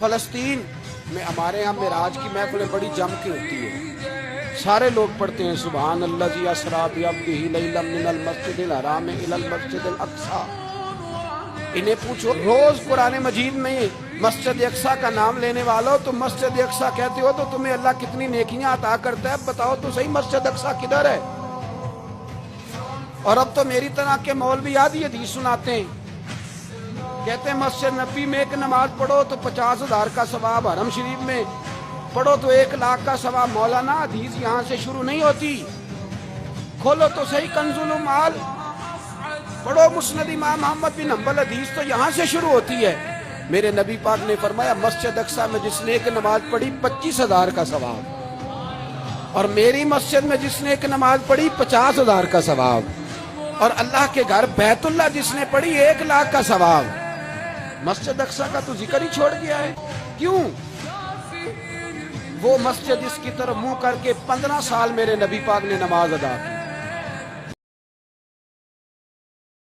فلسطین میں ہمارے ہاں معراج کی محفلیں بڑی جم کے ہوتی ہیں، سارے لوگ پڑھتے ہیں سبحان الذی اسریٰ بعبدہ لیلا من المسجد الحرام الی المسجد الاقصی۔ انہیں پوچھو روز قرآن مجید میں مسجد اقصی کا نام لینے والوں تو مسجد اقصی کہتے ہو تو تمہیں اللہ کتنی نیکیاں عطا کرتا ہے، بتاؤ تو صحیح مسجد اقصی کدھر ہے؟ اور اب تو میری طرح کے مولوی آدھی حدیث سناتے ہیں، کہتے ہیں مسجد نبی میں ایک نماز پڑھو تو 50,000 کا ثواب، حرم شریف میں پڑھو تو 1,00,000 کا ثواب۔ مولانا حدیث یہاں سے شروع نہیں ہوتی، کھولو تو صحیح کنز المعال، پڑھو مسند امام محمد بن حنبل، حدیث تو یہاں سے شروع ہوتی ہے۔ میرے نبی پاک نے فرمایا مسجد اقصی میں جس نے ایک نماز پڑھی 25,000 کا ثواب، اور میری مسجد میں جس نے ایک نماز پڑھی 50,000 کا ثواب، اور اللہ کے گھر بیت اللہ جس نے پڑھی 1,00,000 کا ثواب۔ مسجد اقصی کا تو ذکر ہی چھوڑ گیا ہے، کیوں؟ وہ مسجد اس کی طرف منہ کر کے 15 سال میرے نبی پاک نے نماز ادا کی۔